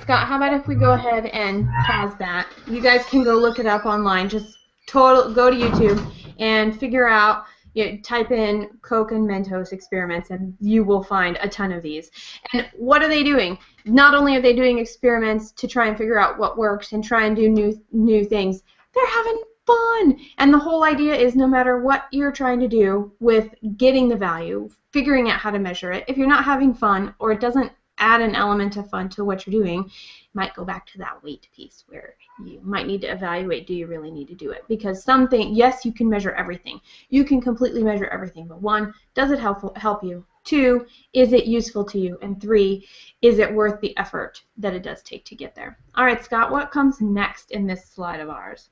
Scott, how about if we go ahead and pause that? You guys can go look it up online. Just go to YouTube and figure out, type in Coke and Mentos experiments, and you will find a ton of these. And what are they doing? Not only are they doing experiments to try and figure out what works and try and do new things, they're having fun. And the whole idea is, no matter what you're trying to do with getting the value, figuring out how to measure it, if you're not having fun or it doesn't add an element of fun to what you're doing, you might go back to that weight piece where you might need to evaluate, do you really need to do it? Because something, yes, you can measure everything. You can completely measure everything, but one, does it help you? Two, is it useful to you? And three, is it worth the effort that it does take to get there? All right, Scott, what comes next in this slide of ours?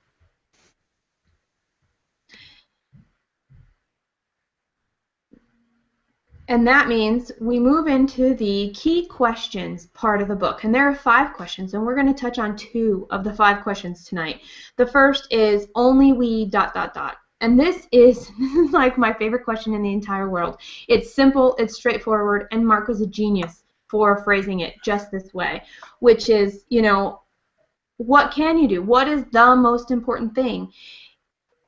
And that means we move into the key questions part of the book. And there are 5 questions, and we're going to touch on 2 of the 5 questions tonight. The first is only we ... And this is like my favorite question in the entire world. It's simple, it's straightforward, and Mark was a genius for phrasing it just this way, which is, you know, what can you do? What is the most important thing?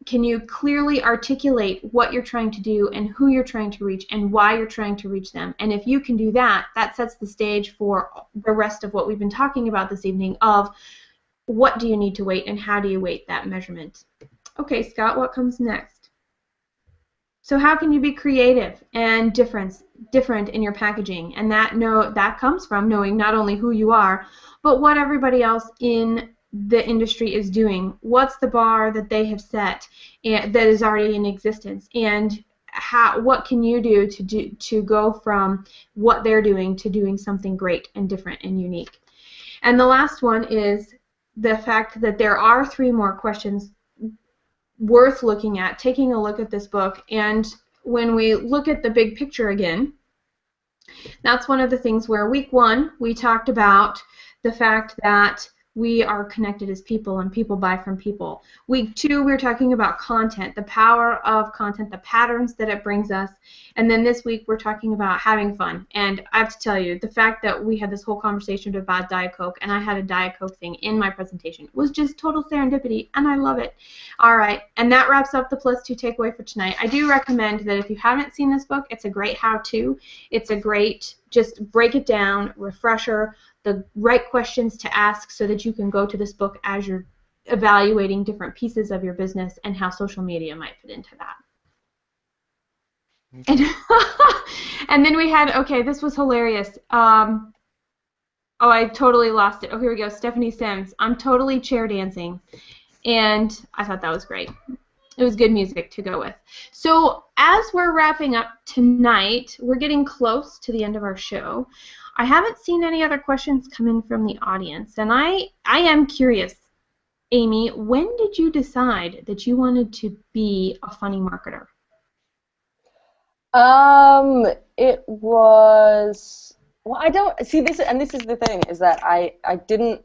Can you clearly articulate what you're trying to do and who you're trying to reach and why you're trying to reach them? And if you can do that, that sets the stage for the rest of what we've been talking about this evening of what do you need to weight and how do you weight that measurement. Okay, Scott, what comes next? So how can you be creative and different in your packaging? And that comes from knowing not only who you are, but what everybody else in the industry is doing. What's the bar that they have set and that is already in existence, and what can you do to go from what they're doing to doing something great and different and unique? And the last one is the fact that there are 3 more questions worth looking at, taking a look at this book. And when we look at the big picture again, that's one of the things where week 1 we talked about the fact that we are connected as people and people buy from people. Week 2, we were talking about content, the power of content, the patterns that it brings us. And then this week, we're talking about having fun. And I have to tell you, the fact that we had this whole conversation about Diet Coke and I had a Diet Coke thing in my presentation was just total serendipity, and I love it. All right, and that wraps up the +2 takeaway for tonight. I do recommend that if you haven't seen this book, it's a great how-to. It's a great, just break it down, refresher, the right questions to ask so that you can go to this book as you're evaluating different pieces of your business and how social media might fit into that. And then we had, okay, this was hilarious. Oh, I totally lost it. Oh, here we go. Stephanie Sims. I'm totally chair dancing. And I thought that was great. It was good music to go with. So as we're wrapping up tonight, we're getting close to the end of our show. I haven't seen any other questions come in from the audience, and I am curious, Amy, when did you decide that you wanted to be a funny marketer? It was, well, I don't see this, and this is the thing, is that I didn't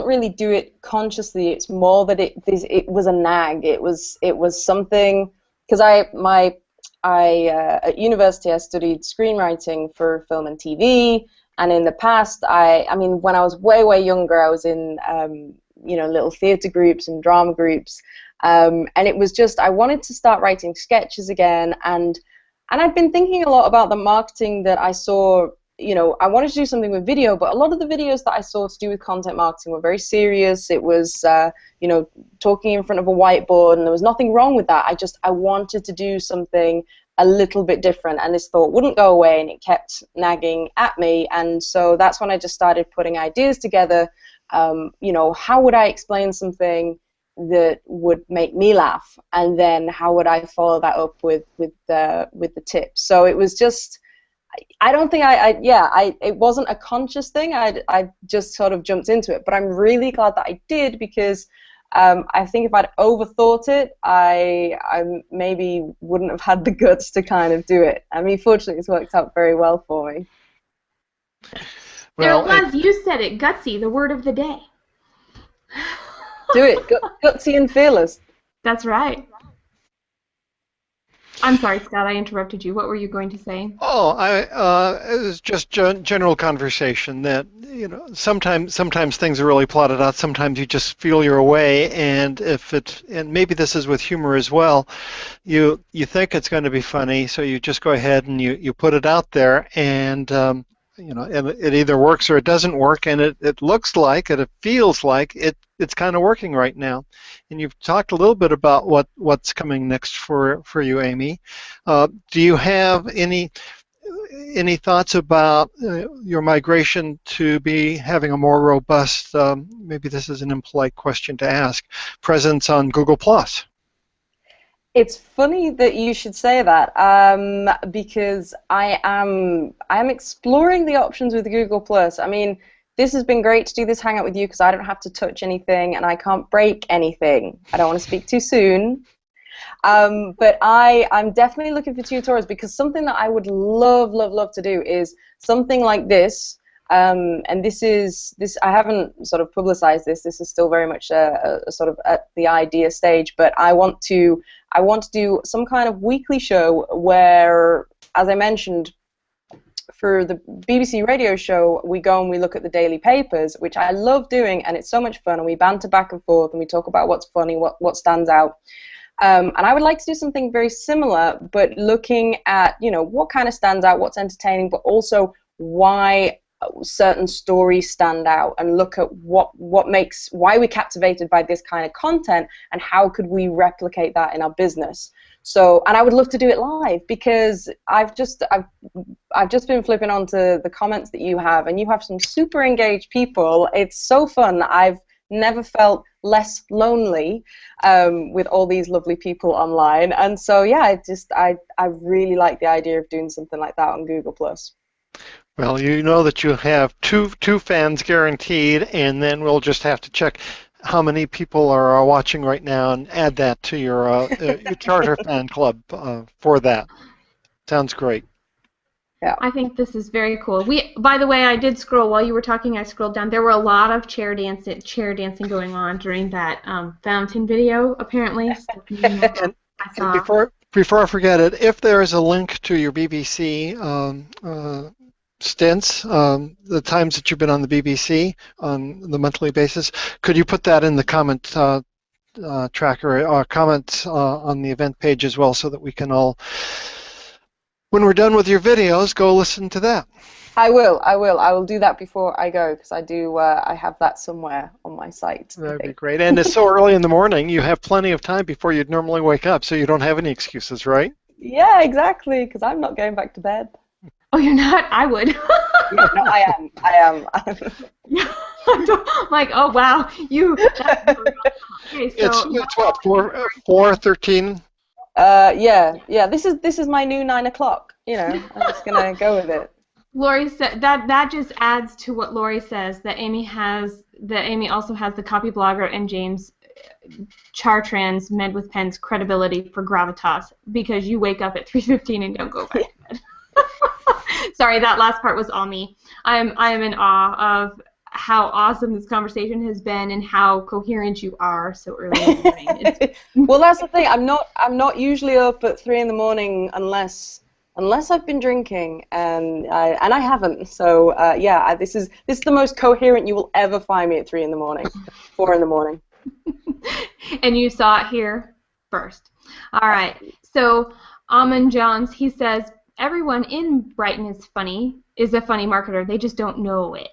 really do it consciously. It's more that it was a nag. It was something, because at university I studied screenwriting for film and TV, and in the past I mean when I was way younger I was in you know, little theater groups and drama groups, and it was just I wanted to start writing sketches again, and I'd been thinking a lot about the marketing that I saw. You know, I wanted to do something with video, but a lot of the videos that I saw to do with content marketing were very serious. It was, you know, talking in front of a whiteboard, and there was nothing wrong with that. I wanted to do something a little bit different, and this thought wouldn't go away, and it kept nagging at me. And so that's when I just started putting ideas together. You know, how would I explain something that would make me laugh, and then how would I follow that up with the tips? So it was just, I don't think it wasn't a conscious thing. I just sort of jumped into it, but I'm really glad that I did, because I think if I'd overthought it, I maybe wouldn't have had the guts to kind of do it. I mean, fortunately, it's worked out very well for me. Well, there it was. You said it. Gutsy, the word of the day. Do it. Gutsy and fearless. That's right. I'm sorry, Scott, I interrupted you. What were you going to say? Oh, it was just general conversation that, you know, sometimes things are really plotted out. Sometimes you just feel your way, and and maybe this is with humor as well. You think it's going to be funny, so you just go ahead and you put it out there, and you know, and it either works or it doesn't work, and it looks like it feels like it's kind of working right now. And you've talked a little bit about what's coming next for you, Amy. Do you have any? any thoughts about your migration to be having a more robust, maybe this is an impolite question to ask, presence on Google+? It's funny that you should say that, because I am exploring the options with Google+. I mean, this has been great to do this hangout with you because I don't have to touch anything and I can't break anything. I don't want to speak too soon. But I'm definitely looking for tutorials, because something that I would love to do is something like this. And this I haven't sort of publicized this. This is still very much a sort of at the idea stage. But I want to do some kind of weekly show where, as I mentioned, for the BBC radio show, we go and we look at the daily papers, which I love doing, and it's so much fun. And we banter back and forth, and we talk about what's funny, what stands out. And I would like to do something very similar, but looking at, you know, what kind of stands out, what's entertaining, but also why certain stories stand out, and look at why we're captivated by this kind of content, and how could we replicate that in our business. So, and I would love to do it live, because I've just been flipping onto the comments that you have, and you have some super engaged people. It's so fun. I've never felt less lonely with all these lovely people online, and so yeah, I really like the idea of doing something like that on Google+. Well, you know that you have two fans guaranteed, and then we'll just have to check how many people are watching right now and add that to your charter fan club for that. Sounds great. Yeah. I think this is very cool. By the way, I did scroll while you were talking. I scrolled down. There were a lot of chair dancing going on during that fountain video, apparently. And before I forget it, if there is a link to your BBC stints, the times that you've been on the BBC on the monthly basis, could you put that in the comment tracker or comments on the event page as well, so that we can all, when we're done with your videos, go listen to that? I will do that before I go, because I have that somewhere on my site. That'd be great. And it's so early in the morning, you have plenty of time before you'd normally wake up, so you don't have any excuses, right? Yeah, exactly, because I'm not going back to bed. Oh, you're not? I would. Yeah, no, I am. I'm like, oh wow, you. Okay, so it's what, 4:13? Yeah. This is my new 9 o'clock. You know, I'm just gonna go with it. Lori said that just adds to what Lori says, that Amy also has the copy blogger and James Chartrand's Med with Pen's credibility for gravitas, because you wake up at 3:15 and don't go back to bed. Sorry, that last part was all me. I am in awe of how awesome this conversation has been and how coherent you are so early in the morning. Well, that's the thing. I'm not usually up at 3 in the morning unless I've been drinking, and I haven't. So yeah, this is the most coherent you will ever find me at 3 in the morning, 4 in the morning. And you saw it here first. All right. So Amon Johns, he says, everyone in Brighton is a funny marketer. They just don't know it.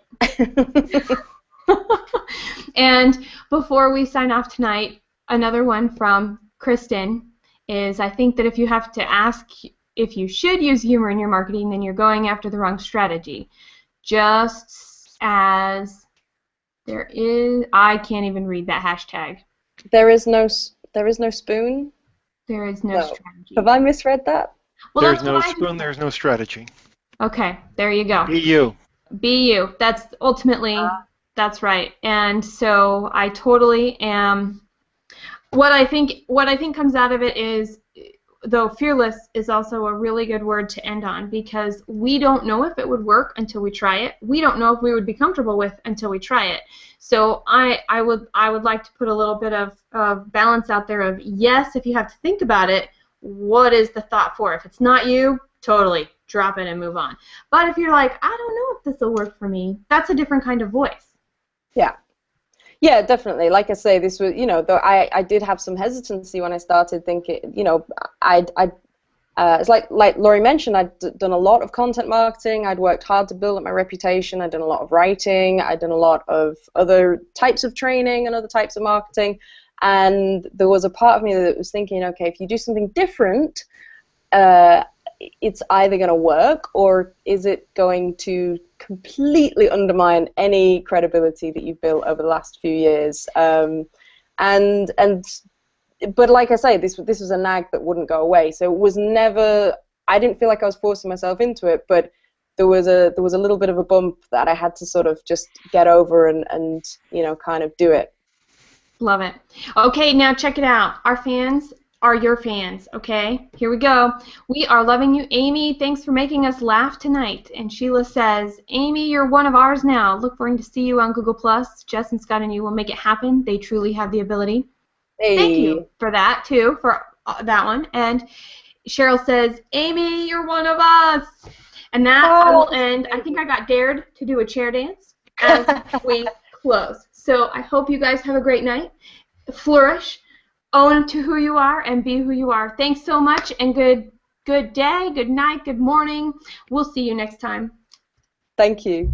And before we sign off tonight, another one from Kristen is, I think that if you have to ask if you should use humor in your marketing, then you're going after the wrong strategy. Just as there is, I can't even read that hashtag. There is no spoon. There is no strategy. Have I misread that? Well, There's no spoon, there's no strategy. Okay, there you go. Be you. Be you. That's ultimately, that's right. And so I totally am. What I think comes out of it is, though fearless is also a really good word to end on, because we don't know if it would work until we try it. We don't know if we would be comfortable with until we try it. So I would like to put a little bit of balance out there of, yes, if you have to think about it, what is the thought for? If it's not you, totally drop it and move on. But if you're like, I don't know if this will work for me, that's a different kind of voice. Yeah. Yeah, definitely. Like I say, this was, you know, though I did have some hesitancy when I started thinking, you know, it's like Laurie mentioned, I'd done a lot of content marketing. I'd worked hard to build up my reputation. I'd done a lot of writing. I'd done a lot of other types of training and other types of marketing. And there was a part of me that was thinking, okay, if you do something different, it's either going to work or is it going to completely undermine any credibility that you've built over the last few years. But like I say, this was a nag that wouldn't go away. So it was never. I didn't feel like I was forcing myself into it, but there was a little bit of a bump that I had to sort of just get over and you know, kind of do it. Love it. Okay, now check it out. Our fans are your fans, okay? Here we go. We are loving you, Amy. Thanks for making us laugh tonight. And Sheila says, Amy, you're one of ours now. Look forward to see you on Google+. Jess and Scott and you will make it happen. They truly have the ability. Hey. Thank you for that, too, for that one. And Cheryl says, Amy, you're one of us. And that I will end. I think I got dared to do a chair dance as we close. So I hope you guys have a great night. Flourish. Own to who you are and be who you are. Thanks so much and good day, good night, good morning. We'll see you next time. Thank you.